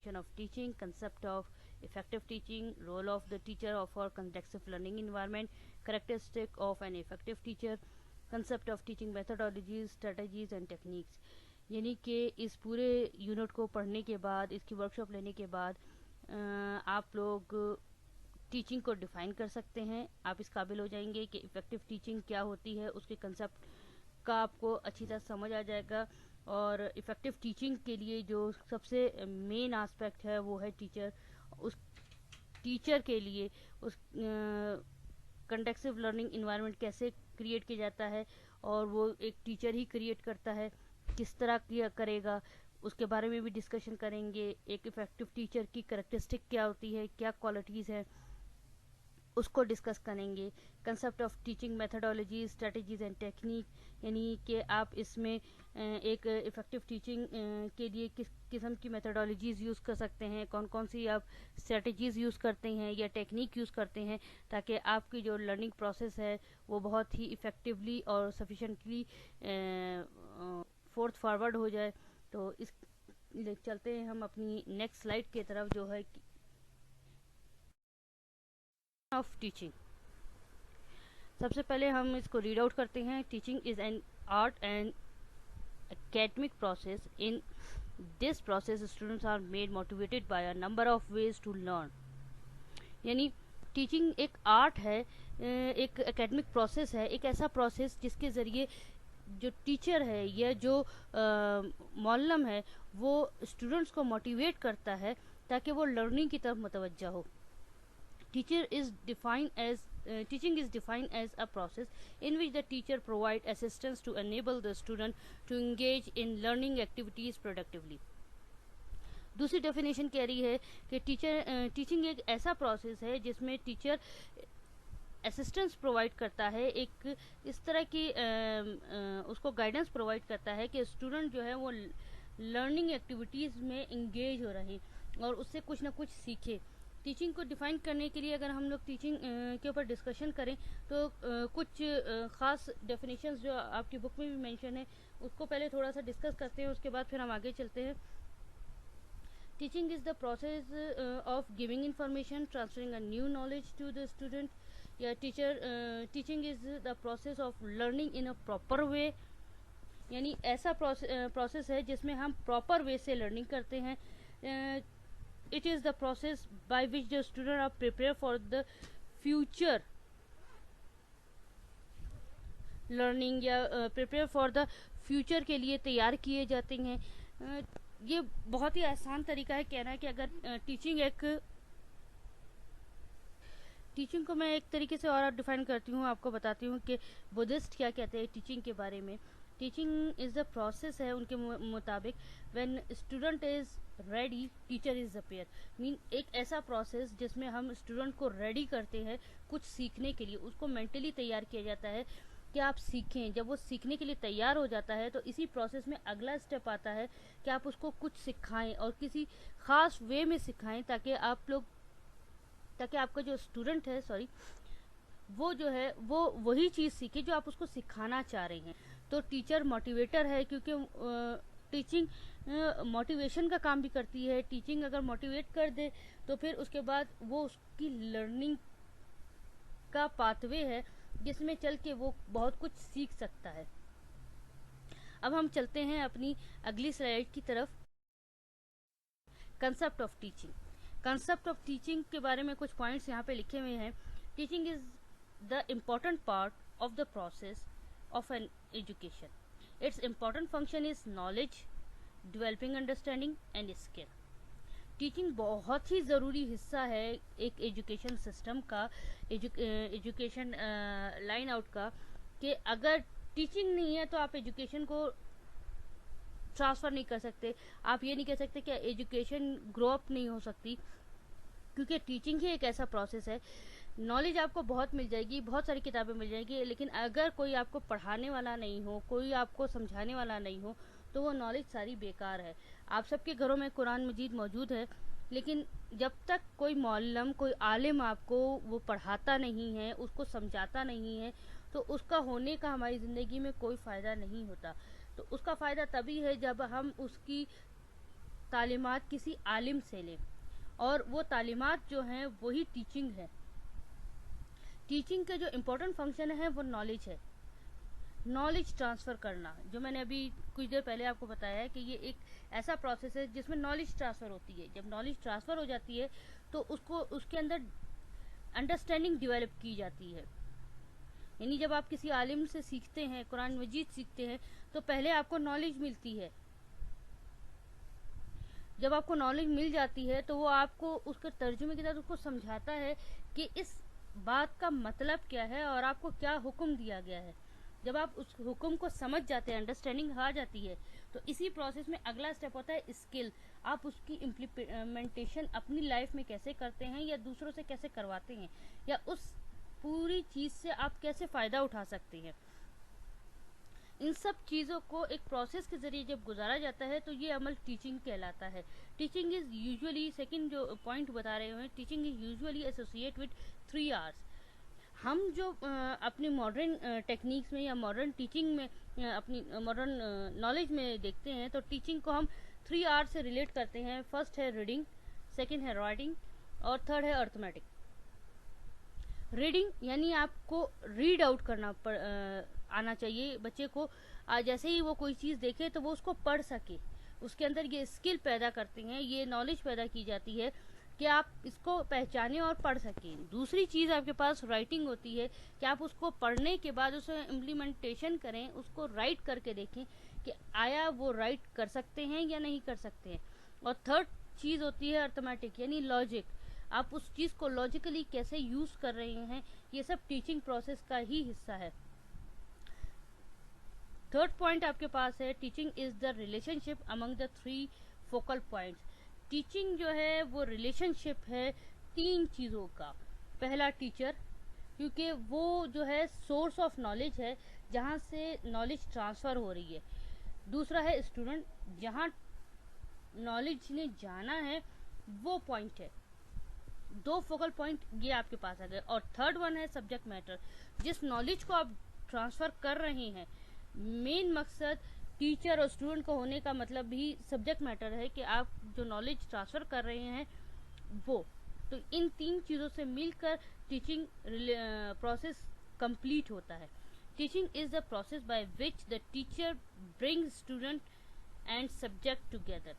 conception of teaching, concept of effective teaching, role of the teacher of our conducive learning environment, characteristic of an effective teacher, concept of teaching methodologies, strategies and techniques. यानी कि इस पूरे unit को पढ़ने के बाद, इसकी workshop लेने के बाद आप लोग टीचिंग को डिफाइन कर सकते हैं। आप इस काबिल हो जाएंगे कि इफ़ेक्टिव टीचिंग क्या होती है, उसके कंसेप्ट का आपको अच्छी तरह समझ आ जाएगा। और इफ़ेक्टिव टीचिंग के लिए जो सबसे मेन एस्पेक्ट है वो है टीचर। उस टीचर के लिए उस कंडक्टिव लर्निंग इन्वायरमेंट कैसे क्रिएट किया जाता है और वो एक टीचर ही क्रिएट करता है, किस तरह किया करेगा, उसके बारे में भी डिस्कशन करेंगे। एक इफ़ेक्टिव टीचर की कैरेक्टरिस्टिक क्या होती है, क्या क्वालिटीज़ हैं, उसको डिस्कस करेंगे। Concept of teaching methodology, strategies and technique, यानी कि आप इसमें एक इफ़ेक्टिव टीचिंग के लिए किस किस्म की मेथोडोलॉजीज़ यूज़ कर सकते हैं, कौन कौन सी आप स्ट्रेटजीज़ यूज़ करते हैं या टेक्निक यूज़ करते हैं, ताकि आपकी जो लर्निंग प्रोसेस है वो बहुत ही इफ़ेक्टिवली और सफिशेंटली फोर्थ फॉरवर्ड हो जाए। तो इस चलते हैं हम अपनी नेक्स्ट स्लाइड की तरफ, जो है ऑफ टीचिंग। सबसे पहले हम इसको रीड आउट करते हैं। Teaching is an art and academic process. In this process students are made motivated by a number of ways to learn. यानी टीचिंग एक आर्ट है, एक एकेडमिक प्रोसेस है, एक ऐसा प्रोसेस जिसके ज़रिए जो टीचर है या जो मौलम है वो स्टूडेंट्स को मोटिवेट करता है ताकि वो लर्निंग की तरफ मुतवज्जा हो। Teaching is defined as a process in which the teacher provides assistance to enable the student to engage in learning activities productively. दूसरी डेफिनेशन कह रही है कि टीचिंग एक ऐसा प्रोसेस है जिसमें टीचर असिस्टेंस प्रोवाइड करता है, एक इस तरह की उसको गाइडेंस प्रोवाइड करता है कि स्टूडेंट जो है वो लर्निंग एक्टिविटीज़ में इंगेज हो रहे और उससे कुछ ना कुछ सीखे। टीचिंग को डिफ़ाइन करने के लिए अगर हम लोग टीचिंग के ऊपर डिस्कशन करें तो कुछ ख़ास डेफिनेशंस जो आपकी बुक में भी मेंशन है उसको पहले थोड़ा सा डिस्कस करते हैं, उसके बाद फिर हम आगे चलते हैं। Teaching is the process of giving information, transferring a new knowledge to the student, या teaching is the process of learning in a proper way, यानी ऐसा प्रोसेस है जिसमें हम प्रॉपर वे से लर्निंग करते हैं। It is the process by which the students are prepared for the future learning या prepare for the future के लिए तैयार किए जाते हैं। ये बहुत ही आसान तरीका है कहना है कि अगर टीचिंग को मैं एक तरीके से और डिफाइन करती हूँ, आपको बताती हूँ कि बुद्धिस्ट क्या कहते हैं टीचिंग के बारे में। टीचिंग इज़ द प्रोसेस है उनके मुताबिक when student is ready teacher is appear, mean एक ऐसा प्रोसेस जिसमें हम स्टूडेंट को रेडी करते हैं कुछ सीखने के लिए, उसको मेंटली तैयार किया जाता है कि आप सीखें। जब वो सीखने के लिए तैयार हो जाता है तो इसी प्रोसेस में अगला स्टेप आता है कि आप उसको कुछ सिखाएं और किसी ख़ास वे में सिखाएं ताकि आपका जो स्टूडेंट है वो जो है वो वही चीज़ सीखे जो आप उसको सिखाना चाह रहे हैं। तो टीचर मोटिवेटर है क्योंकि टीचिंग मोटिवेशन का काम भी करती है। टीचिंग अगर मोटिवेट कर दे तो फिर उसके बाद वो उसकी लर्निंग का पाथवे है जिसमें चल के वो बहुत कुछ सीख सकता है। अब हम चलते हैं अपनी अगली स्लाइड की तरफ। कंसेप्ट ऑफ टीचिंग के बारे में कुछ पॉइंट्स यहाँ पे लिखे हुए हैं। Teaching is the important part of the process of an education. Its important function is knowledge, developing understanding and skill. Teaching बहुत ही ज़रूरी हिस्सा है एक एजुकेशन सिस्टम का, एजुकेशन लाइन आउट का, कि अगर टीचिंग नहीं है तो आप एजुकेशन को ट्रांसफ़र नहीं कर सकते। आप ये नहीं कह सकते कि एजुकेशन ग्रो अप नहीं हो सकती, क्योंकि टीचिंग ही एक ऐसा प्रोसेस है। नॉलेज आपको बहुत मिल जाएगी, बहुत सारी किताबें मिल जाएगी, लेकिन अगर कोई आपको पढ़ाने वाला नहीं हो, कोई आपको समझाने वाला नहीं हो, तो वो नॉलेज सारी बेकार है। आप सबके घरों में कुरान मजीद मौजूद है, लेकिन जब तक कोई मौलम, कोई आलिम आपको वो पढ़ाता नहीं है, उसको समझाता नहीं है, तो उसका होने का हमारी ज़िंदगी में कोई फ़ायदा नहीं होता। तो उसका फ़ायदा तभी है जब हम उसकी तालीमात किसी आलिम से लें, और वो तालीमात जो हैं वही टीचिंग है। टीचिंग का जो इम्पोर्टेंट फंक्शन है वो नॉलेज है, नॉलेज ट्रांसफ़र करना, जो मैंने अभी कुछ देर पहले आपको बताया है कि ये एक ऐसा प्रोसेस है जिसमें नॉलेज ट्रांसफ़र होती है। जब नॉलेज ट्रांसफ़र हो जाती है तो उसको उसके अंदर अंडरस्टैंडिंग डेवलप की जाती है। यानी जब आप किसी आलिम से सीखते हैं, कुरान मजीद सीखते हैं, तो पहले आपको नॉलेज मिलती है। जब आपको नॉलेज मिल जाती है तो वो आपको उसके तर्जुमे के साथ उसको समझाता है कि इस बात का मतलब क्या है और आपको क्या हुक्म दिया गया है। जब आप उस हुक्म को समझ जाते हैं, अंडरस्टैंडिंग आ जाती है, तो इसी प्रोसेस में अगला स्टेप होता है स्किल। आप उसकी इम्प्लीमेंटेशन अपनी लाइफ में कैसे करते हैं या दूसरों से कैसे करवाते हैं, या उस पूरी चीज़ से आप कैसे फ़ायदा उठा सकते हैं। इन सब चीज़ों को एक प्रोसेस के ज़रिए जब गुजारा जाता है तो ये अमल टीचिंग कहलाता है। टीचिंग इज़ यूजुअली, सेकंड जो पॉइंट बता रहे हैं, teaching is usually associate with 3 hours. हम जो अपनी मॉडर्न टेक्निक्स में या मॉडर्न टीचिंग में अपनी मॉडर्न नॉलेज में देखते हैं तो टीचिंग को हम 3 आवर्स से रिलेट करते हैं। फर्स्ट है रीडिंग, सेकंड है राइटिंग, और थर्ड है अर्थमेटिक। रीडिंग यानी आपको रीड आउट करना आना चाहिए बच्चे को। जैसे ही वो कोई चीज़ देखे तो वो उसको पढ़ सके, उसके अंदर ये स्किल पैदा करते हैं, ये नॉलेज पैदा की जाती है कि आप इसको पहचानें और पढ़ सकें। दूसरी चीज़ आपके पास राइटिंग होती है कि आप उसको पढ़ने के बाद उसे इम्प्लीमेंटेशन करें, उसको राइट करके देखें कि आया वो राइट कर सकते हैं या नहीं कर सकते हैं। और थर्ड चीज़ होती है अर्थमेटिक यानी लॉजिक। आप उस चीज़ को लॉजिकली कैसे यूज़ कर रहे हैं, ये सब टीचिंग प्रोसेस का ही हिस्सा है। थर्ड पॉइंट आपके पास है teaching is the relationship among the 3 focal points. Teaching जो है वो रिलेशनशिप है 3 चीज़ों का। पहला टीचर, क्योंकि वो जो है सोर्स ऑफ नॉलेज है जहाँ से नॉलेज ट्रांसफ़र हो रही है। दूसरा है स्टूडेंट, जहाँ नॉलेज ने जाना है वो पॉइंट है। 2 फोकल पॉइंट ये आपके पास आ गए। और थर्ड वन है सब्जेक्ट मैटर, जिस नॉलेज को आप ट्रांसफ़र कर रहे हैं। मेन मकसद टीचर और स्टूडेंट को होने का मतलब भी सब्जेक्ट मैटर है कि आप जो नॉलेज ट्रांसफ़र कर रहे हैं वो। तो इन 3 चीज़ों से मिलकर टीचिंग प्रोसेस कंप्लीट होता है। Teaching is the process by which the teacher brings student and subject together.